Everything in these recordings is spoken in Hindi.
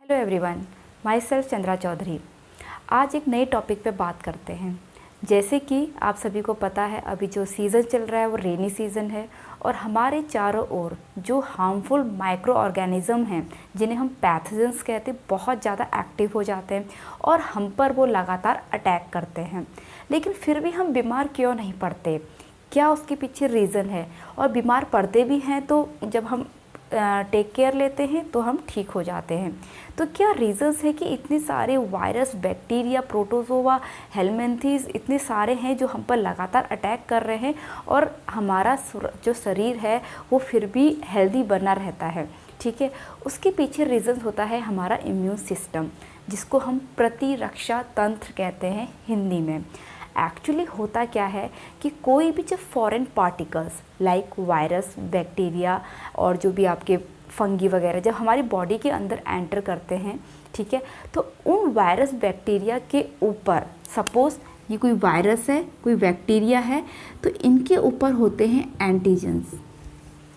Hello everyone, my self Chandra Chaudhary. आज एक नए टॉपिक पे बात करते हैं। जैसे कि आप सभी को पता है, अभी जो सीज़न चल रहा है वो रेनी सीज़न है और हमारे चारों ओर जो हार्मफुल माइक्रो ऑर्गेनिज़म हैं जिन्हें हम पैथोजेंस कहते हैं, बहुत ज़्यादा एक्टिव हो जाते हैं और हम पर वो लगातार अटैक करते हैं। लेकिन फिर भी हम बीमार क्यों नहीं पड़ते? क्या उसके पीछे रीज़न है? और बीमार पड़ते भी हैं तो जब हम टेक केयर लेते हैं तो हम ठीक हो जाते हैं। तो क्या रीज़न्स है कि इतने सारे वायरस, बैक्टीरिया, प्रोटोजोआ, हेलमिंथेस इतने सारे हैं जो हम पर लगातार अटैक कर रहे हैं और हमारा जो शरीर है वो फिर भी हेल्दी बना रहता है? ठीक है, उसके पीछे रीज़न्स होता है हमारा इम्यून सिस्टम, जिसको हम प्रतिरक्षा तंत्र कहते हैं हिंदी में। एक्चुअली होता क्या है कि कोई भी जब foreign particles like virus, bacteria और जो भी आपके फंगी वगैरह जब हमारी बॉडी के अंदर एंटर करते हैं, ठीक है, तो उन वायरस बैक्टीरिया के ऊपर, सपोज़ ये कोई वायरस है, कोई बैक्टीरिया है, तो इनके ऊपर होते हैं एंटीजेंस।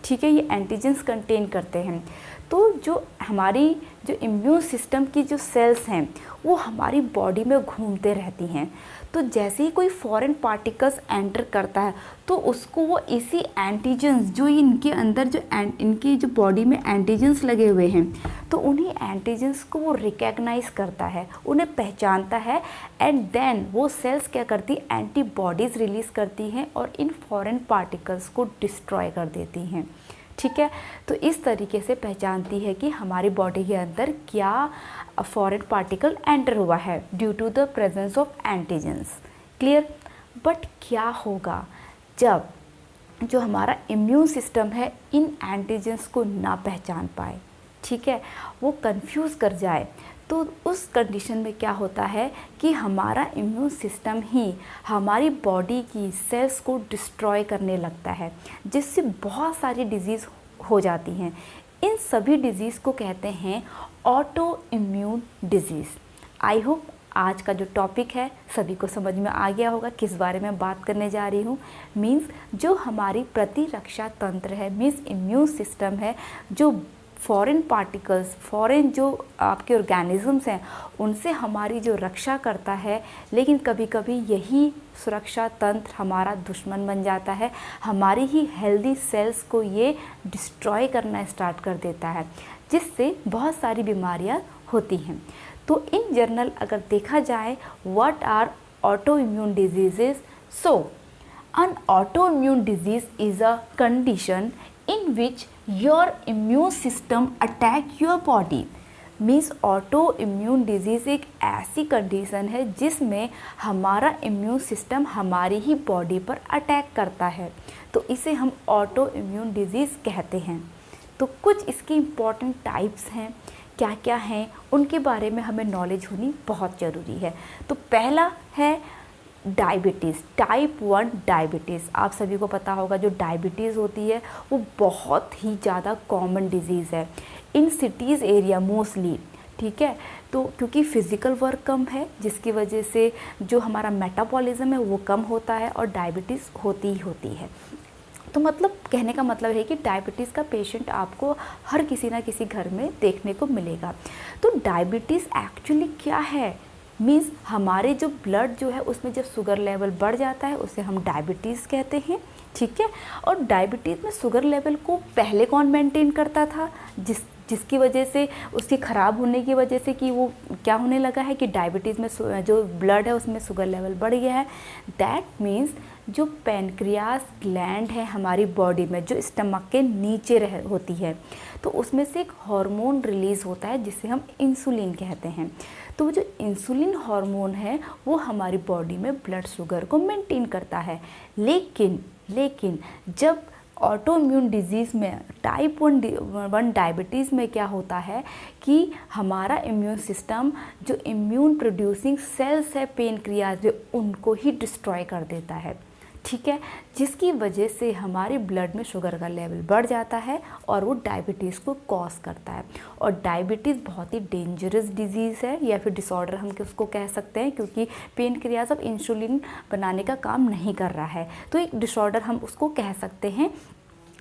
ठीक है, ये एंटीजेंस कंटेन करते हैं। तो जो हमारी जो इम्यून सिस्टम की जो सेल्स हैं वो हमारी बॉडी में घूमते रहती हैं। तो जैसे ही कोई फॉरेन पार्टिकल्स एंटर करता है तो उसको वो इसी एंटीजेंस, जो इनके अंदर जो इनकी जो बॉडी में एंटीजेंस लगे हुए हैं, तो उन्हीं एंटीजेंस को वो रिकॉग्नाइज करता है, उन्हें पहचानता है एंड देन वो सेल्स क्या करती, एंटीबॉडीज़ रिलीज़ करती हैं और इन फॉरेन पार्टिकल्स को डिस्ट्रॉय कर देती हैं। ठीक है, तो इस तरीके से पहचानती है कि हमारी बॉडी के अंदर क्या फॉरेन पार्टिकल एंटर हुआ है due to the presence of antigens. Clear? But क्या होगा जब जो हमारा इम्यून सिस्टम है इन एंटीजेंस को ना पहचान पाए? ठीक है, वो कंफ्यूज कर जाए, तो उस कंडीशन में क्या होता है कि हमारा इम्यून सिस्टम ही हमारी बॉडी की सेल्स को डिस्ट्रॉय करने लगता है, जिससे बहुत सारी डिजीज़ हो जाती हैं। इन सभी डिजीज़ को कहते हैं auto immune disease. I hope आज का जो टॉपिक है सभी को समझ में आ गया होगा किस बारे में बात करने जा रही हूँ। मीन्स जो हमारी प्रतिरक्षा तंत्र है, मीन्स इम्यून सिस्टम है, जो फॉरेन पार्टिकल्स, फॉरेन जो आपके ऑर्गेनिजम्स हैं उनसे हमारी जो रक्षा करता है, लेकिन कभी कभी यही सुरक्षा तंत्र हमारा दुश्मन बन जाता है। हमारी ही हेल्दी सेल्स को ये डिस्ट्रॉय करना स्टार्ट कर देता है, जिससे बहुत सारी बीमारियां होती हैं। तो इन जनरल अगर देखा जाए, what are auto immune diseases? So an autoimmune disease is a condition in which your immune system attack your body। Means auto immune disease एक ऐसी कंडीशन है जिसमें हमारा इम्यून सिस्टम हमारी ही बॉडी पर अटैक करता है, तो इसे हम ऑटो इम्यून डिजीज़ कहते हैं। तो कुछ इसकी इम्पॉर्टेंट टाइप्स हैं, क्या क्या हैं उनके बारे में हमें नॉलेज होनी बहुत ज़रूरी है। तो पहला है डायबिटीज़, टाइप 1 डायबिटीज़। आप सभी को पता होगा जो डायबिटीज़ होती है वो बहुत ही ज़्यादा कॉमन डिजीज़ है इन सिटीज़ एरिया मोस्टली। ठीक है, तो क्योंकि फ़िज़िकल वर्क कम है जिसकी वजह से जो हमारा मेटाबॉलिज्म है वो कम होता है और डायबिटीज़ होती ही होती है। तो मतलब कहने का मतलब है कि डायबिटीज़ का पेशेंट आपको हर किसी ना किसी घर में देखने को मिलेगा। तो डायबिटीज़ एक्चुअली क्या है? मीन्स हमारे जो ब्लड जो है उसमें जब शुगर लेवल बढ़ जाता है उसे हम डायबिटीज़ कहते हैं। ठीक है, और डायबिटीज़ में शुगर लेवल को पहले कौन मेंटेन करता था? जिसकी वजह से उसकी ख़राब होने की वजह से कि वो क्या होने लगा है कि डायबिटीज़ में जो ब्लड है उसमें शुगर लेवल बढ़ गया है। दैट मीन्स जो पैनक्रियास ग्लैंड है हमारी बॉडी में, जो स्टमक के नीचे होती है, तो उसमें से एक हार्मोन रिलीज़ होता है जिसे हम इंसुलिन कहते हैं। तो वो जो इंसुलिन हार्मोन है वो हमारी बॉडी में ब्लड शुगर को मेंटेन करता है। लेकिन जब ऑटो इम्यून डिजीज़ में टाइप 1 डायबिटीज़ में क्या होता है कि हमारा इम्यून सिस्टम जो इम्यून प्रोड्यूसिंग सेल्स है पेनक्रियाज में उनको ही डिस्ट्रॉय कर देता है। ठीक है, जिसकी वजह से हमारे ब्लड में शुगर का लेवल बढ़ जाता है और वो डायबिटीज़ को कॉज करता है। और डायबिटीज़ बहुत ही डेंजरस डिजीज़ है या फिर डिसऑर्डर हम उसको कह सकते हैं, क्योंकि पेनक्रियाज अब इंसुलिन बनाने का काम नहीं कर रहा है, तो एक डिसऑर्डर हम उसको कह सकते हैं।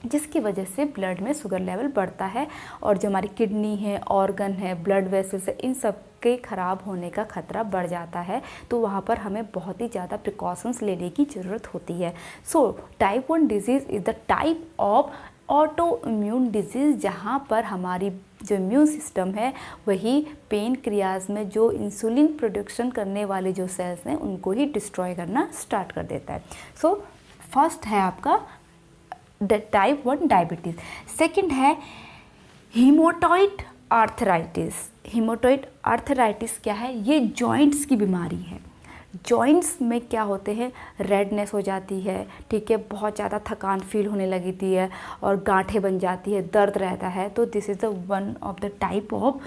जिसकी वजह से ब्लड में शुगर लेवल बढ़ता है और जो हमारी किडनी है, ऑर्गन है, ब्लड वेसल्स है, इन सब के ख़राब होने का खतरा बढ़ जाता है। तो वहाँ पर हमें बहुत ही ज़्यादा प्रिकॉशंस लेने की ज़रूरत होती है। So type 1 disease is the type of auto immune disease, जहाँ पर हमारी जो इम्यून सिस्टम है वही पेनक्रियाज में जो इंसुलिन प्रोडक्शन करने वाले जो सेल्स हैं उनको ही डिस्ट्रॉय करना स्टार्ट कर देता है। सो फर्स्ट है आपका टाइप 1 डायबिटीज़। सेकंड है हीमोटॉइड आर्थराइटिस। हीमोटॉइड आर्थराइटिस क्या है? ये जॉइंट्स की बीमारी है। जॉइंट्स में क्या होते हैं, रेडनेस हो जाती है, ठीक है, बहुत ज़्यादा थकान फील होने लगती है और गांठें बन जाती है, दर्द रहता है। तो this is the one of the type of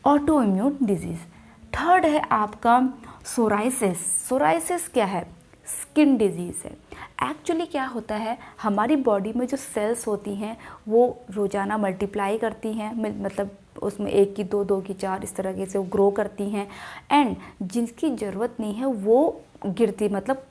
auto immune disease. Third है आपका सोराइसिस। सोराइसिस क्या है? स्किन डिजीज़ है। एक्चुअली क्या होता है, हमारी बॉडी में जो सेल्स होती हैं वो रोज़ाना मल्टीप्लाई करती हैं, मतलब उसमें 1 की 2, 2 की 4, इस तरह से वो ग्रो करती हैं, एंड जिनकी ज़रूरत नहीं है वो गिरती, मतलब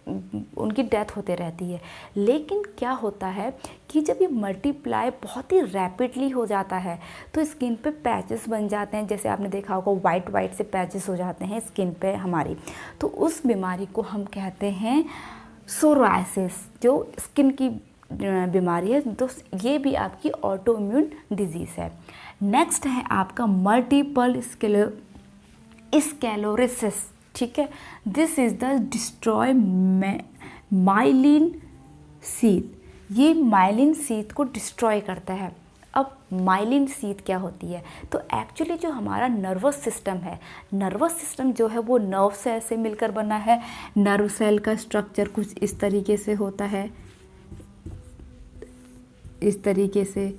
उनकी डेथ होते रहती है। लेकिन क्या होता है कि जब ये मल्टीप्लाई बहुत ही रैपिडली हो जाता है तो स्किन पे पैचेस बन जाते हैं, जैसे आपने देखा होगा वाइट वाइट से पैचेस हो जाते हैं स्किन पे हमारी। तो उस बीमारी को हम कहते हैं सोराइसिस, जो स्किन की बीमारी है। तो ये भी आपकी ऑटो इम्यून डिजीज़ है। नेक्स्ट है आपका मल्टीपल स्क्लेरोसिस, ठीक है। This is the destroy myelin sheath. ये माइलिन शीथ को डिस्ट्रॉय करता है। अब माइलिन शीथ क्या होती है? तो एक्चुअली जो हमारा नर्वस सिस्टम है, नर्वस सिस्टम जो है वो नर्व सेल से मिलकर बना है। नर्व सेल का स्ट्रक्चर कुछ इस तरीके से होता है, इस तरीके से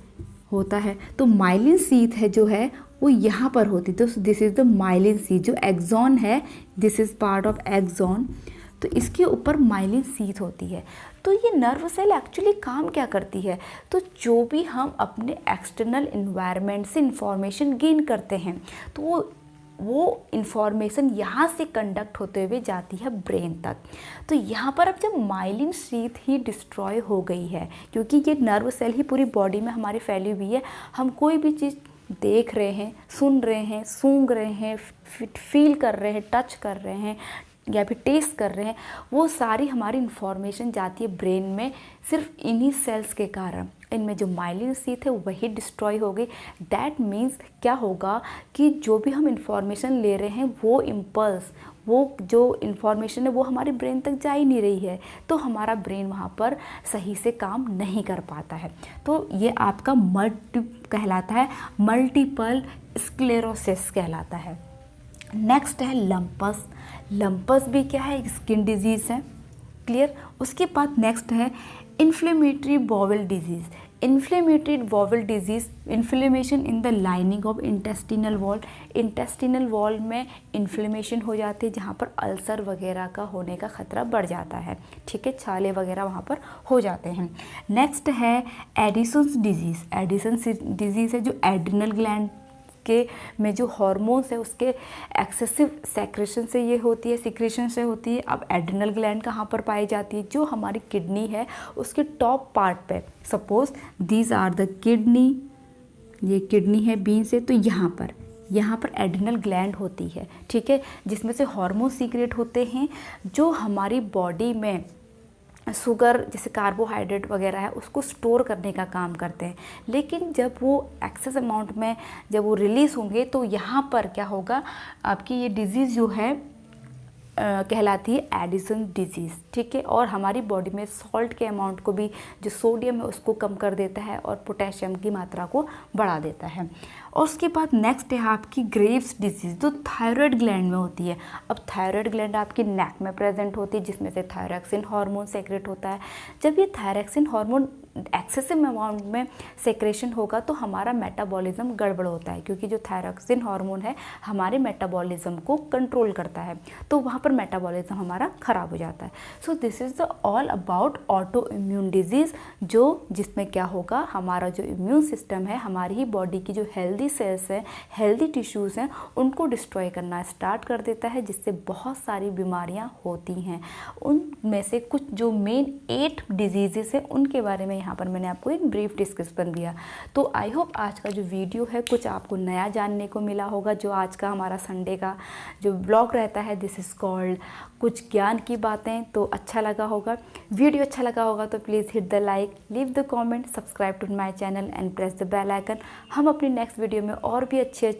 होता है। तो माइलिन शीथ है जो है वो यहाँ पर होती है। तो this is the myelin sheath. जो एक्सॉन है, this is part of axon, तो इसके ऊपर माइलिन शीथ होती है। तो ये नर्व सेल एक्चुअली काम क्या करती है? तो जो भी हम अपने एक्सटर्नल इन्वायरमेंट से इंफॉर्मेशन गेन करते हैं तो वो इंफॉर्मेशन यहाँ से कंडक्ट होते हुए जाती है ब्रेन तक। तो यहाँ पर अब जब माइलिन शीथ ही डिस्ट्रॉय हो गई है, क्योंकि ये नर्व सेल ही पूरी बॉडी में हमारी फैली हुई है, हम कोई भी चीज़ देख रहे हैं, सुन रहे हैं, सूंघ रहे हैं, फील कर रहे हैं, टच कर रहे हैं या फिर टेस्ट कर रहे हैं, वो सारी हमारी इंफॉर्मेशन जाती है ब्रेन में सिर्फ इन्हीं सेल्स के कारण। इनमें जो माइलिन शीथ है वही डिस्ट्रॉय हो गई। दैट मीन्स क्या होगा कि जो भी हम इंफॉर्मेशन ले रहे हैं वो इम्पल्स, वो जो इन्फॉर्मेशन है वो हमारे ब्रेन तक जा ही नहीं रही है, तो हमारा ब्रेन वहाँ पर सही से काम नहीं कर पाता है। तो ये आपका कहलाता है मल्टीपल स्क्लेरोसिस कहलाता है। नेक्स्ट है लंपस। लंपस भी क्या है? स्किन डिजीज़ है, क्लियर। उसके बाद नेक्स्ट है inflammatory bowel disease. Inflammatory bowel disease, inflammation in the lining of intestinal wall. Intestinal wall में इन्फ्लेमेशन हो जाती है जहाँ पर अल्सर वगैरह का होने का खतरा बढ़ जाता है, ठीक है, छाले वगैरह वहाँ पर हो जाते हैं। नेक्स्ट है एडिसन्स डिजीज़। एडिसन्स डिजीज़ है जो एड्रिनल ग्लैंड के में जो हार्मोन्स है उसके एक्सेसिव सेक्रेशन से ये होती है, सिक्रेशन से होती है। अब एड्रिनल ग्लैंड कहाँ पर पाई जाती है? जो हमारी किडनी है उसके टॉप पार्ट पे। Suppose these are the kidney, ये किडनी है बीन से, तो यहाँ पर एड्रिनल ग्लैंड होती है, ठीक है, जिसमें से हार्मोन सीक्रेट होते हैं जो हमारी बॉडी में शुगर जैसे कार्बोहाइड्रेट वगैरह है उसको स्टोर करने का काम करते हैं। लेकिन जब वो एक्सेस अमाउंट में जब वो रिलीज़ होंगे तो यहाँ पर क्या होगा, आपकी ये डिजीज़ जो है कहलाती है एडिसन डिजीज़, ठीक है। और हमारी बॉडी में सॉल्ट के अमाउंट को भी, जो सोडियम है उसको कम कर देता है और पोटेशियम की मात्रा को बढ़ा देता है। और उसके बाद नेक्स्ट है आपकी ग्रेव्स डिजीज़, जो थायराइड ग्लैंड में होती है। अब थायराइड ग्लैंड आपकी नेक में प्रेजेंट होती है जिसमें से थायरॉक्सिन हार्मोन सेक्रेट होता है। जब ये थायरॉक्सिन हार्मोन एक्सेसिव अमाउंट में सेक्रेशन होगा तो हमारा मेटाबॉलिज्म गड़बड़ होता है, क्योंकि जो थायरॉक्सिन हार्मोन है हमारे मेटाबॉलिज्म को कंट्रोल करता है, तो वहाँ पर मेटाबॉलिज्म हमारा ख़राब हो जाता है। So this is the all about auto immune disease, जो जिसमें क्या होगा, हमारा जो इम्यून सिस्टम है, हमारी ही बॉडी की जो हेल्दी सेल्स हैं, हेल्दी टिश्यूज़ हैं, उनको डिस्ट्रॉय करना स्टार्ट कर देता है, जिससे बहुत सारी बीमारियाँ होती हैं। उनमें से कुछ जो मेन 8 डिजीज़ेस हैं उनके बारे में यहाँ पर मैंने आपको एक ब्रीफ डिस्क्रिप्शन दिया। तो आई होप आज का जो वीडियो है कुछ आपको नया जानने को मिला होगा। जो आज का हमारा संडे का जो ब्लॉग रहता है, दिस इज़ कॉल्ड कुछ ज्ञान की बातें, तो अच्छा लगा होगा। वीडियो अच्छा लगा होगा तो please hit the like, leave the comment, subscribe to my channel and press the bell icon. हम अपनी नेक्स्ट वीडियो में और भी अच्छे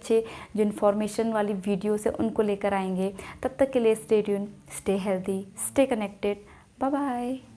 जो इन्फॉर्मेशन वाली वीडियोस है उनको लेकर आएंगे। तब तक के लिए stay tune, stay healthy, stay connected, bye bye.